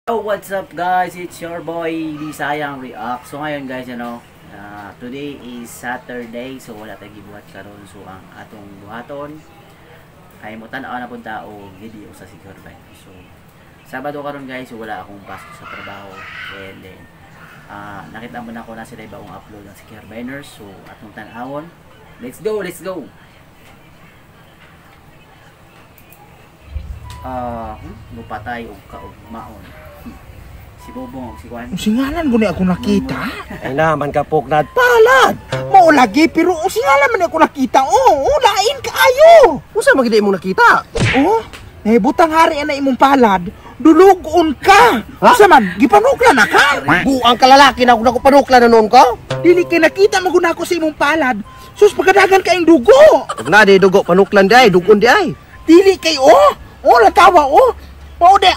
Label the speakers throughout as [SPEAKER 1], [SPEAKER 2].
[SPEAKER 1] Oh, what's up guys? It's your boy Bisayang React. So ngayon guys, today is Saturday. So wala tayong gibuhat karon. So ang atong buhaton ay mo tan-aw na punta o video sa Secure Biner. So Sabado karon guys, so wala akong pasok sa trabaho. And then nakita mo na ko na sila ibang upload ng Secure Biner. So atong tan-awon. Let's go, let's go. Mupatay og kaugmaon. Si Bobong, si Juan.
[SPEAKER 2] Singalan ko ni ako nakita.
[SPEAKER 3] Ay naman ka Poknad palad.
[SPEAKER 2] Mao lagi pero singalan man ako nakita. Lain kaayo.
[SPEAKER 3] Usa man gid mo nakita?
[SPEAKER 2] Butang hari na imong palad. Dulugon ka. Usa man gipanukla na ka?
[SPEAKER 3] Buang kalalaki na ako panukla na noon ko.
[SPEAKER 2] Dili kay nakita mo guna ko sa imong palad. Sus pagkadagan kaing dugo.
[SPEAKER 3] Na di dugo panuklan di ay, dugon di ay.
[SPEAKER 2] Dili kay latawa mao de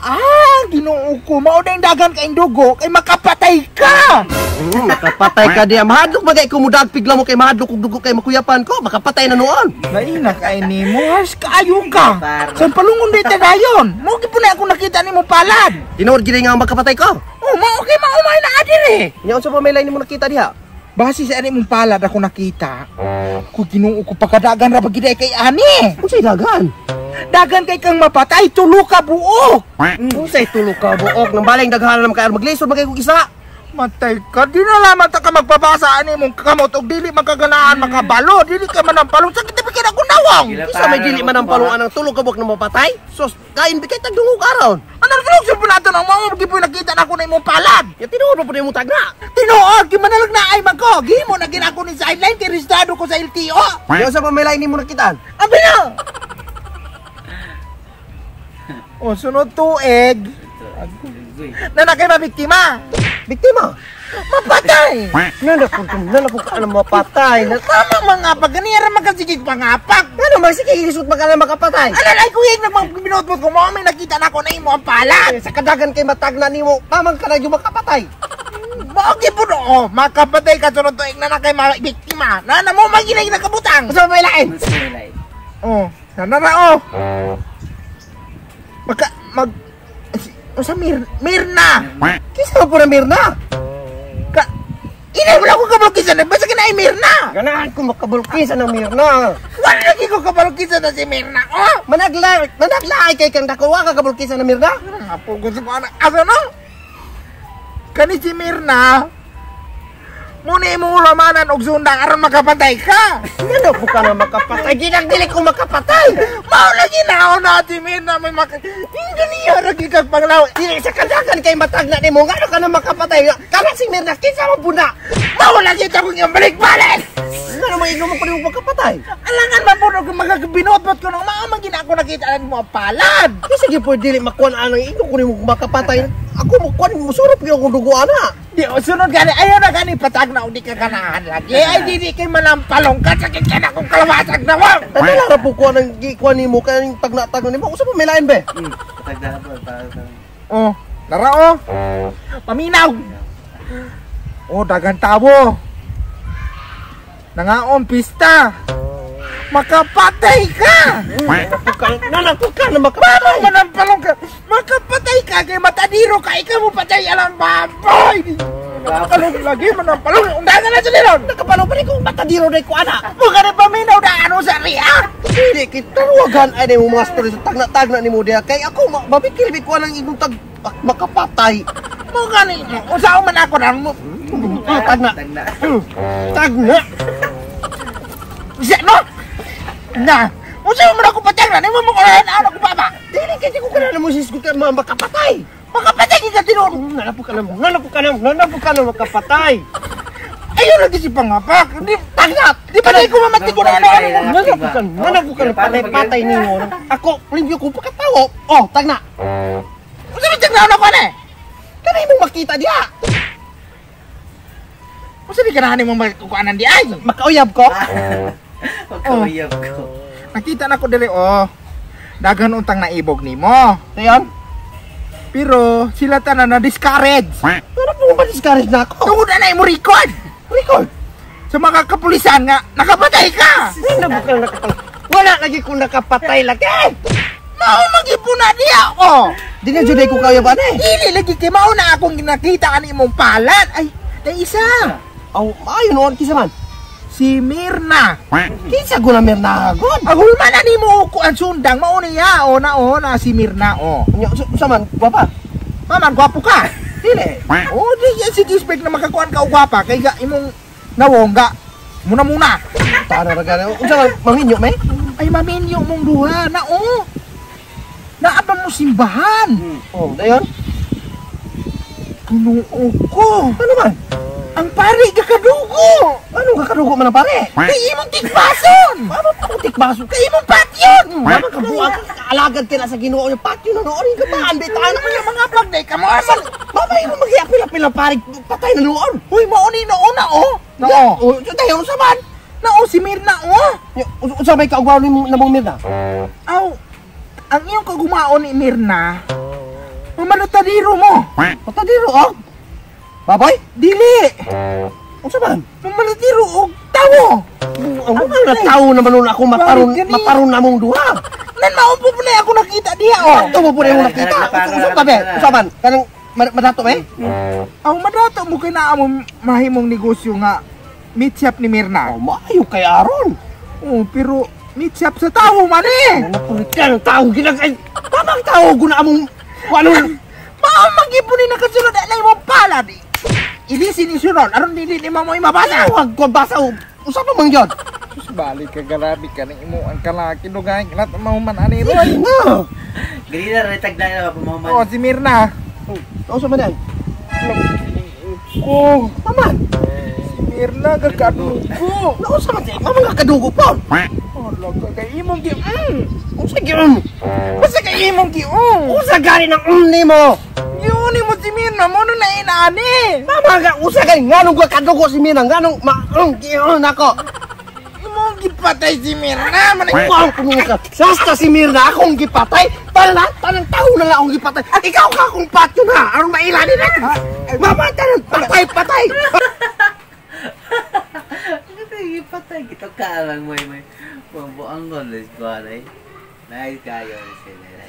[SPEAKER 2] Ginoo ko, mao de dagan kaing dugo kay makapatay ka.
[SPEAKER 3] Makapatay ka di. Mahadlok bagay ko mudag pigla mo kay mahadlok og dugo kay makuyapan ko, makapatay na noon.
[SPEAKER 2] Laina kay nimo, has kaayo ka. Sa palungon di dayon. Mo gid ako nakita nimo palad.
[SPEAKER 3] Tinuod gid nga makapatay ko.
[SPEAKER 2] Mao kay maumay na adiri.
[SPEAKER 3] Nya unsa pa may lain nimo nakita diha?
[SPEAKER 2] Base sa ani mong palad ako nakita. Ko Ginoo ko pagkadagan ra bagid kay ani.
[SPEAKER 3] Unsay dagan?
[SPEAKER 2] Dagan kay kang mapatay, tulo ka buok.
[SPEAKER 3] Unsay tulo ka buok nang balay daghan na makay maglisod magay kog isa.
[SPEAKER 2] Matay ka, di na lamang ta ka magpabasa ani mong kamot og dili magkaganaan makabalo, dili ka manampalong sakit na bigyan ako nawang.
[SPEAKER 3] Isa may dili manampalong anang tulo ka buok na mapatay? Sos, kain bigay tagdungog aron.
[SPEAKER 2] Ano gilog sa punaton ang mga gipoy nakita na ako na imong palad.
[SPEAKER 3] Ya tinuod mo pud imong tagna.
[SPEAKER 2] Tinuod, gimanalag na ay magko. Gimo na gina ko ni sideline kay registrado ko sa LTO.
[SPEAKER 3] Nya sa pa may lain nimo nakitaan?
[SPEAKER 2] Abi na. Sunod tuig. Na nakay mabiktima.
[SPEAKER 3] Biktima?
[SPEAKER 2] Mapatay!
[SPEAKER 3] Nalapog ka na mapatay.
[SPEAKER 2] Tama mga paganira magkasigig pangapak.
[SPEAKER 3] Ano magsigig isot ka na makapatay?
[SPEAKER 2] Alalay ko yung nagmabinotbot ko mo, may nakita na ako na imo ang palad.
[SPEAKER 3] Sa kadagan kay matagna nimo, tamang ka na yung makapatay.
[SPEAKER 2] Bakit po no? Makapatay ka sunod tuig na nakay mabiktima. Na mo maginay na kabutang.
[SPEAKER 3] Sa may lain?
[SPEAKER 2] Sanara sa Mirna.
[SPEAKER 3] Kisa po na Mirna?
[SPEAKER 2] Inay mo lang ko kabalkisan na. Basta kina ay Mirna.
[SPEAKER 3] Ganahan ko makabulkisan ng Mirna.
[SPEAKER 2] Wala lagi ko kabalkisan na si Mirna.
[SPEAKER 3] Managlaay kay kang dakuha ka kabulkisan ng Mirna?
[SPEAKER 2] Apo gusto ko anak. Asa no? Kani si Mirna. Muna mo ulamanan og sundang aron makapatay ka.
[SPEAKER 3] Ano po ka na makapatay? Ginagdili ko makapatay.
[SPEAKER 2] Mao lagi na natin Mirna may hindi niya lagi kag panglaw.
[SPEAKER 3] Dili sa kadagan kay matagna nimo, ngano ka na makapatay? Kana si Mirna kinsa mo buna?
[SPEAKER 2] Mao lagi ta kong balik-balik.
[SPEAKER 3] Ngano mo igno mo pa nimo makapatay?
[SPEAKER 2] Alangan man puno kung magabinotbot ko nang mao man gina ako nakita mo ang palad.
[SPEAKER 3] Sige po dili makuan ano igno ko nimo makapatay. Ako mo kuan mo surop gyud og dugo ana.
[SPEAKER 2] Di sunod gani ayo na gani patag na di ka ganahan lagi. Ay di kay manampalong ka sakit ka na kung kalawasag na mo.
[SPEAKER 3] Wala ra po kuan ang gikuan nimo kaning tagna-tagna nimo. Usa pa may lain be?
[SPEAKER 1] Patagda po.
[SPEAKER 2] Lara paminaw. Dagan tabo. Nangaon pista. Makapatay ka!
[SPEAKER 3] Nanapok ka na makapatay!
[SPEAKER 2] Manampalong ka! Makapatay ka! Kaya matadiro ka! Ikaw mo patay! Alam baboy! Manampalong lagi! Manampalong! Undangan na sa nilon!
[SPEAKER 3] Nakapalong pa rin kung matadiro na ko anak!
[SPEAKER 2] Huwag ka na paminaw na ano sa riya!
[SPEAKER 3] Hindi kita ruwagan ay mo mga story sa tagna-tagna ni mo diya. Kaya ako mabikilibig ko lang igong makapatay.
[SPEAKER 2] Mo gani mo! Usaw man ako na mo!
[SPEAKER 3] Tagna! Tagna!
[SPEAKER 2] Siya no! Na! Usaw man ako patay na! Nimo mo kalahin ano ko baba!
[SPEAKER 3] Dili kasi ko kana mo sis ko makapatay!
[SPEAKER 2] Makapatay ka tinuod!
[SPEAKER 3] Nanapok ka na makapatay!
[SPEAKER 2] Ayun lagi si pangapak! Di tagna! Di pa na ko mamati ko na ano!
[SPEAKER 3] Nanapok ka na patay ninyo! Ako, limpyo ko pagkatawo! Tagna!
[SPEAKER 2] Usaw man tagna ako na eh!
[SPEAKER 3] Kanay mo makita diya!
[SPEAKER 2] Usaw di ganahan mo magkukuanan di ay!
[SPEAKER 3] Makauyab ko?
[SPEAKER 1] Pagkawiyap ko.
[SPEAKER 2] Nakita na ko dili dagan untang naibog nimo.
[SPEAKER 3] Ayan?
[SPEAKER 2] Pero sila tanan na discourage.
[SPEAKER 3] Ano po ba discourage na ako?
[SPEAKER 2] Tungod na mo record.
[SPEAKER 3] Record?
[SPEAKER 2] Sa mga kapulisan nga nakapatay ka.
[SPEAKER 3] Wala lagi kung nakapatay lagi.
[SPEAKER 2] Mao magipuna diya oh.
[SPEAKER 3] Di na juday ko kayo ba ni?
[SPEAKER 2] Dili lagi kay mao na akong nakita ani imong palad. Ay, na isa.
[SPEAKER 3] Aw, maayo noon kisa man.
[SPEAKER 2] Si Mirna.
[SPEAKER 3] Kinsa ko na Mirna god.
[SPEAKER 2] Agulman ani mo ko ang sundang mao niya o na si Mirna o.
[SPEAKER 3] Nya usa man, gwapa.
[SPEAKER 2] Maman gwapo ka. Dili. Oh, di yan si Gispek na makakuan ka og gwapa kay ga imong nawongga. Muna.
[SPEAKER 3] Tana ra gani. Unsa man maminyo me?
[SPEAKER 2] Ay maminyo mong duha na o. Naabang mo simbahan.
[SPEAKER 3] Oh, dayon.
[SPEAKER 2] Punuo ko.
[SPEAKER 3] Ano man?
[SPEAKER 2] Ang pare kakadugo.
[SPEAKER 3] Ano kakadugo man ang pare?
[SPEAKER 2] Kay imong tikbason.
[SPEAKER 3] Ano putik baso?
[SPEAKER 2] Kay imong patyon.
[SPEAKER 3] Mama ka buwag alagad ka na sa Ginoo yung patio na noon ka ba? Anbitan
[SPEAKER 2] Ano yung mga pagday ka mo aman.
[SPEAKER 3] Mama imo maghiyak pila pare patay na noon.
[SPEAKER 2] Huy mao ni na o. Nao.
[SPEAKER 3] Oh, dayon sa man.
[SPEAKER 2] Nao si Mirna o.
[SPEAKER 3] Unsa may kaugmaon nimo namong Mirna?
[SPEAKER 2] Aw. Ang iyong kagumaon ni Mirna. Mamanatadiro mo.
[SPEAKER 3] Patadiro og. Baboy?
[SPEAKER 2] Dili.
[SPEAKER 3] Unsa man?
[SPEAKER 2] Mamanatadiro og tawo.
[SPEAKER 3] Ang mga tao naman nun ako mataron namong duha.
[SPEAKER 2] Nan maumpo po na ako nakita diha o.
[SPEAKER 3] Tumo po na yung nakita. Unsa pa be? Unsa man? Kanang madato be?
[SPEAKER 2] Aw madato mo kay naa mo mahimong negosyo nga meat shop ni Mirna.
[SPEAKER 3] Oh, maayo kay aron.
[SPEAKER 2] Oh, pero meat shop sa tawo man eh.
[SPEAKER 3] Napulit ka ng tao ginagay. Tamang tao guna among wanon.
[SPEAKER 2] Mao magipon ni nakasulod na imong palad. Ilisi ni sunod aron dili ni mo mabasa.
[SPEAKER 3] Wag ko basa. Usa pa man gyud.
[SPEAKER 2] Sus balik ka garabi ka ni imo ang kalaki dugay lat mahuman ani roy.
[SPEAKER 1] Ganina rin tagda na pamaman.
[SPEAKER 2] Oh, si Mirna.
[SPEAKER 3] Unsa man yan?
[SPEAKER 2] Ko,
[SPEAKER 3] Taman.
[SPEAKER 2] si Mirna gagadugo.
[SPEAKER 3] Unsa man di? Mamang kadugo po.
[SPEAKER 2] Oh, laga kay imong gi.
[SPEAKER 3] Unsa gyud?
[SPEAKER 2] Basta kay imong gi.
[SPEAKER 3] Usa gani ng nimo.
[SPEAKER 2] Yun mo si Mirna mo na inaani.
[SPEAKER 3] Mama ga usa gani nganong ko kadugo si Mina nganong giyon nako.
[SPEAKER 2] Imong gipatay si Mirna man.
[SPEAKER 3] Wow, ka. Sasta si Mirna akong gipatay. Tanang tao na lang akong gipatay. Ikaw ka akong patyo na. Aron mailani na. Mama tanang patay.
[SPEAKER 1] Patay kita ka lang mo may mabuang goles ko ay. Nice kayo sila.